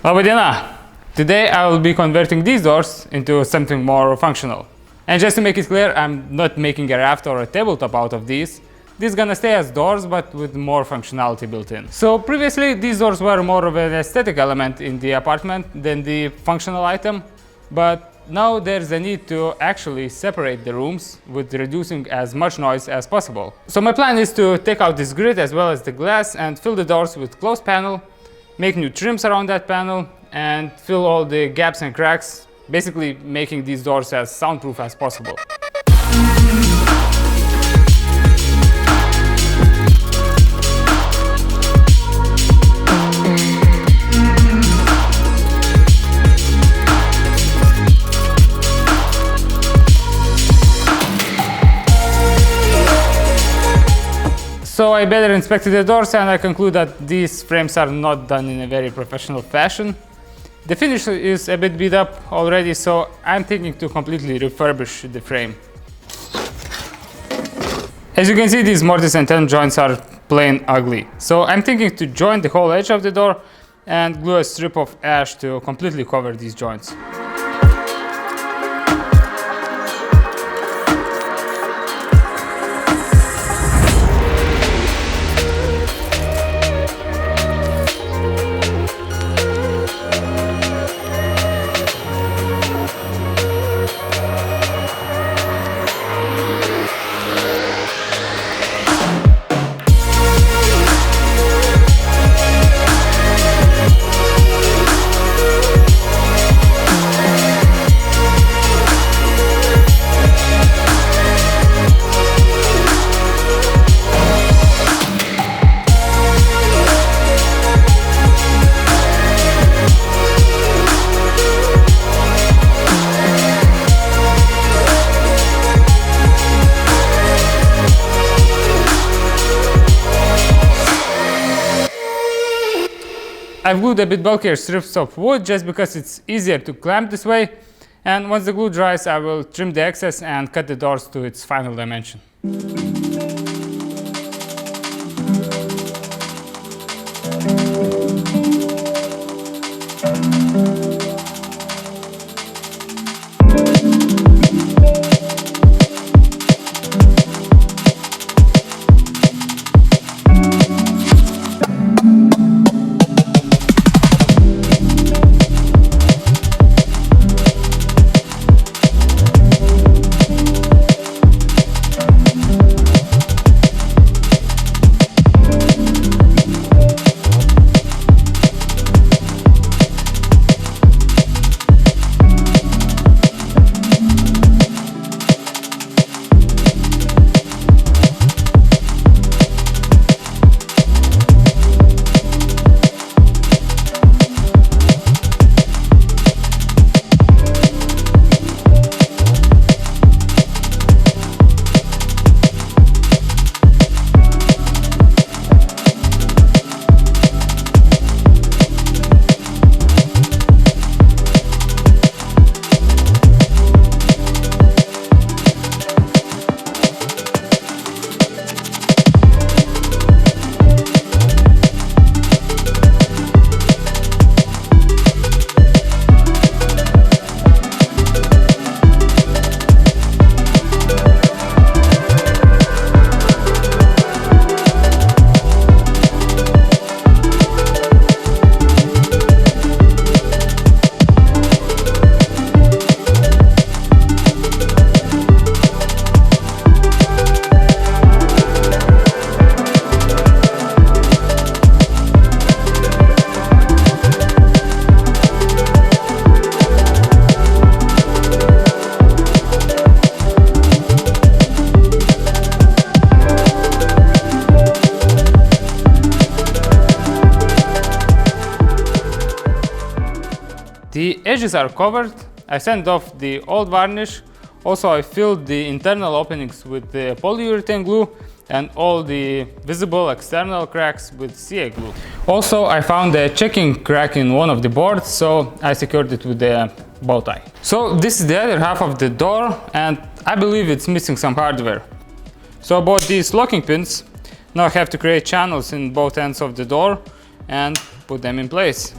Labadiena! Today I will be converting these doors into something more functional. And just to make it clear, I'm not making a raft or a tabletop out of these. These gonna stay as doors, but with more functionality built in. So previously these doors were more of an aesthetic element in the apartment than the functional item, but now there's a need to actually separate the rooms with reducing as much noise as possible. So my plan is to take out this grid as well as the glass and fill the doors with closed panel, make new trims around that panel, and fill all the gaps and cracks, basically making these doors as soundproof as possible. So I better inspected the doors and I conclude that these frames are not done in a very professional fashion. The finish is a bit beat up already, so I'm thinking to completely refurbish the frame. As you can see, these mortise and tenon joints are plain ugly. So I'm thinking to join the whole edge of the door and glue a strip of ash to completely cover these joints. I've glued a bit bulkier strips of wood just because it's easier to clamp this way, and once the glue dries I will trim the excess and cut the doors to its final dimension. The edges are covered. I sanded off the old varnish. Also, I filled the internal openings with the polyurethane glue and all the visible external cracks with CA glue. Also, I found a checking crack in one of the boards, so I secured it with a bow tie. So this is the other half of the door, and I believe it's missing some hardware. So I bought these locking pins. Now I have to create channels in both ends of the door and put them in place.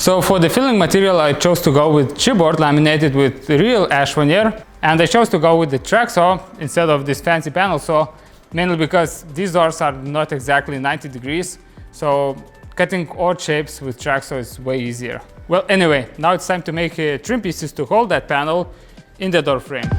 So for the filling material, I chose to go with chipboard laminated with real ash veneer, and I chose to go with the track saw instead of this fancy panel saw, mainly because these doors are not exactly 90 degrees, so cutting odd shapes with track saw is way easier. Well, anyway, now it's time to make trim pieces to hold that panel in the door frame.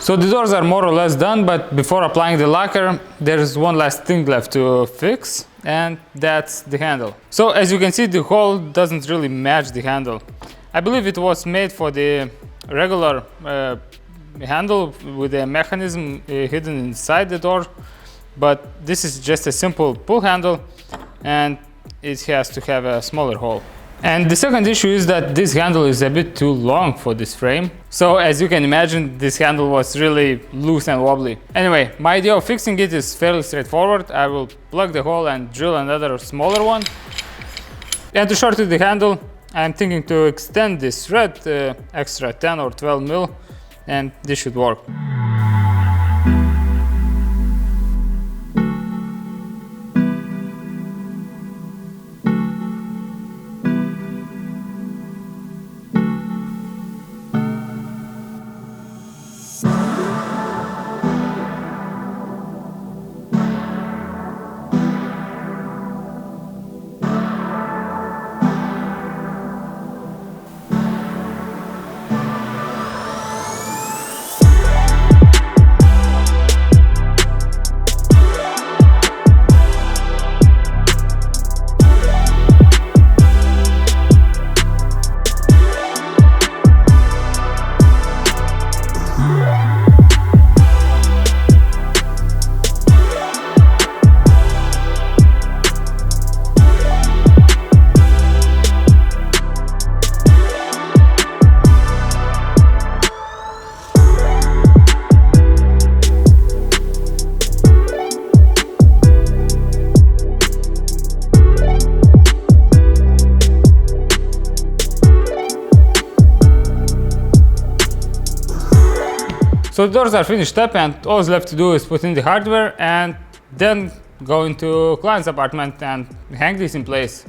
So the doors are more or less done, but before applying the lacquer, there's one last thing left to fix, and that's the handle. So as you can see, the hole doesn't really match the handle. I believe it was made for the regular handle with a mechanism hidden inside the door, but this is just a simple pull handle, and it has to have a smaller hole. And the second issue is that this handle is a bit too long for this frame. So as you can imagine, this handle was really loose and wobbly. Anyway, my idea of fixing it is fairly straightforward. I will plug the hole and drill another smaller one. And to shorten the handle, I'm thinking to extend this thread extra 10 or 12 mil, and this should work. So the doors are finished up, and all is left to do is put in the hardware and then go into client's apartment and hang this in place.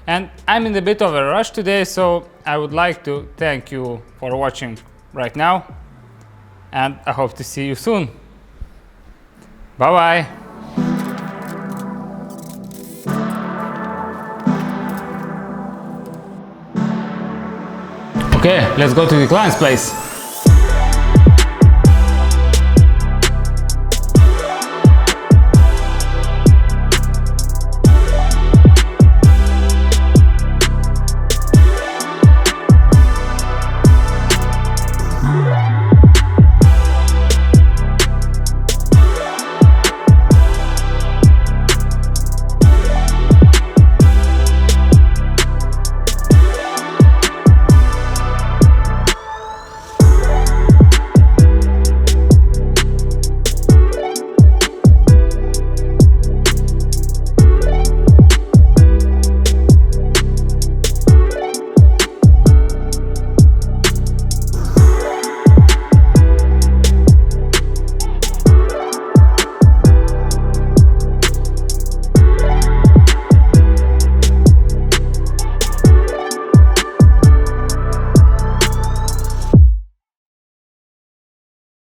And I'm in a bit of a rush today, so I would like to thank you for watching right now, and I hope to see you soon. Bye bye. Okay, let's go to the client's place.